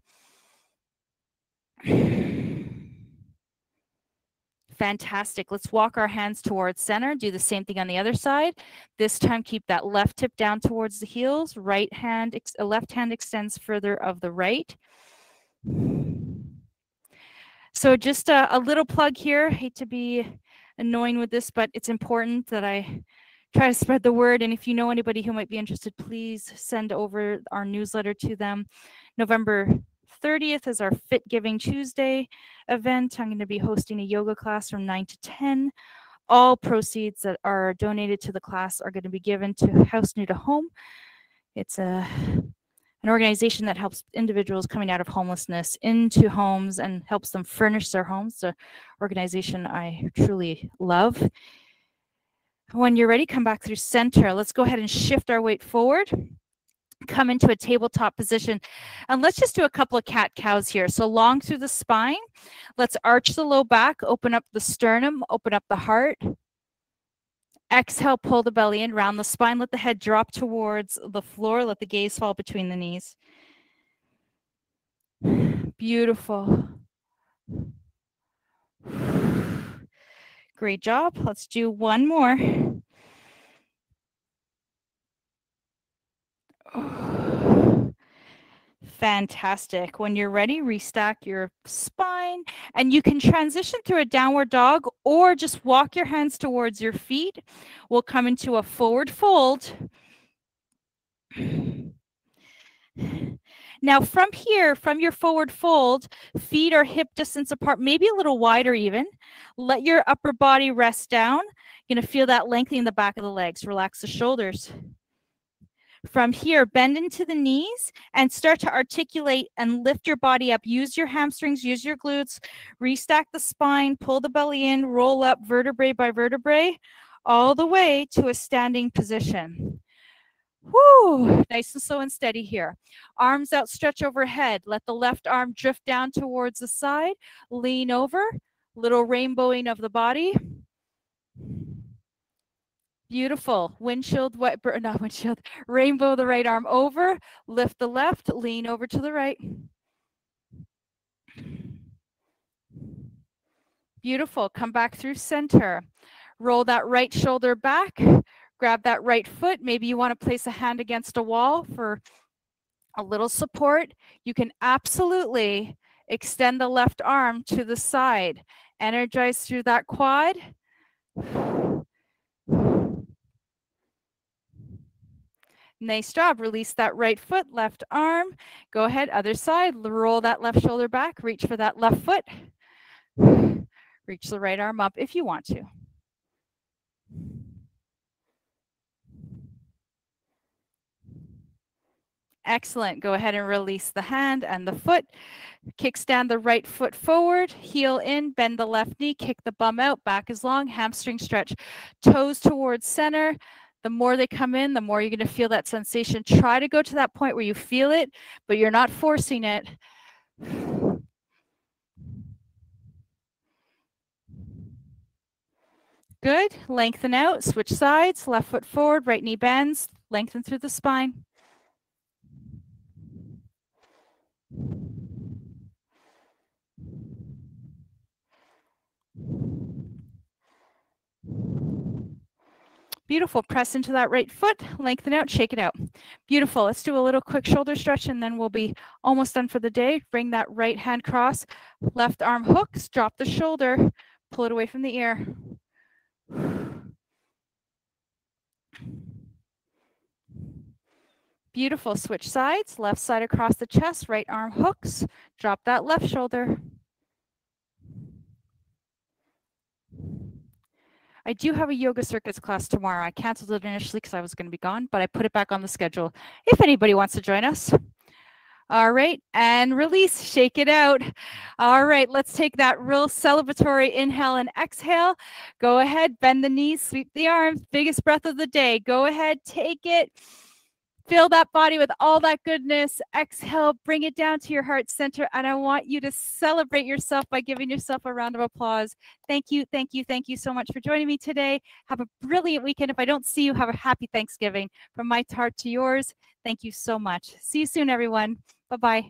Fantastic. Let's walk our hands towards center. Do the same thing on the other side. This time, keep that left hip down towards the heels. Left hand extends further of the right. So just a little plug here. Hate to be annoying with this, but it's important that I try to spread the word. And if you know anybody who might be interested, please send over our newsletter to them. November 30th is our Fit Giving Tuesday event. I'm going to be hosting a yoga class from 9 to 10. All proceeds that are donated to the class are going to be given to House New to Home. It's an organization that helps individuals coming out of homelessness into homes and helps them furnish their homes. It's an organization I truly love. When you're ready, come back through center. Let's go ahead and shift our weight forward. come into a tabletop position. And let's just do a couple of cat-cows here. So long through the spine. Let's arch the low back, open up the sternum, open up the heart. Exhale, pull the belly in, round the spine, let the head drop towards the floor, let the gaze fall between the knees. Beautiful. Great job. Let's do one more. Fantastic. When you're ready, restack your spine, and you can transition through a downward dog or just walk your hands towards your feet. We'll come into a forward fold. Now from here, from your forward fold, feet are hip distance apart, maybe a little wider even. Let your upper body rest down. You're going to feel that lengthening in the back of the legs. Relax the shoulders. From here, bend into the knees and start to articulate and lift your body up. Use your hamstrings, use your glutes, restack the spine, pull the belly in, roll up vertebrae by vertebrae, all the way to a standing position. Whoo, nice and slow and steady here. Arms out, stretch overhead. Let the left arm drift down towards the side. Lean over, little rainbowing of the body. Beautiful. Windshield, not windshield. Rainbow the right arm over. Lift the left. Lean over to the right. Beautiful. Come back through center. Roll that right shoulder back. Grab that right foot. Maybe you want to place a hand against a wall for a little support. You can absolutely extend the left arm to the side. Energize through that quad. Nice job. Release that right foot, left arm. Go ahead, other side. Roll that left shoulder back. Reach for that left foot. Reach the right arm up if you want to. Excellent. Go ahead and release the hand and the foot. Kickstand the right foot forward, heel in, bend the left knee, kick the bum out, back is long, hamstring stretch, toes towards center. The more they come in, the more you're going to feel that sensation. Try to go to that point where you feel it, but you're not forcing it. Good. Lengthen out, switch sides, left foot forward, right knee bends, lengthen through the spine. Beautiful. Press into that right foot, lengthen out, shake it out. Beautiful. Let's do a little quick shoulder stretch and then we'll be almost done for the day. Bring that right hand cross, left arm hooks, drop the shoulder, pull it away from the ear. Beautiful. Switch sides, left side across the chest, right arm hooks, drop that left shoulder. I do have a yoga circuits class tomorrow. I canceled it initially because I was going to be gone, but I put it back on the schedule if anybody wants to join us. All right, and release, shake it out. All right, let's take that real celebratory inhale and exhale. Go ahead, bend the knees, sweep the arms, biggest breath of the day. Go ahead, take it. Fill that body with all that goodness. Exhale, bring it down to your heart center. And I want you to celebrate yourself by giving yourself a round of applause. Thank you, thank you, thank you so much for joining me today. Have a brilliant weekend. If I don't see you, have a happy Thanksgiving. From my heart to yours, thank you so much. See you soon, everyone. Bye-bye.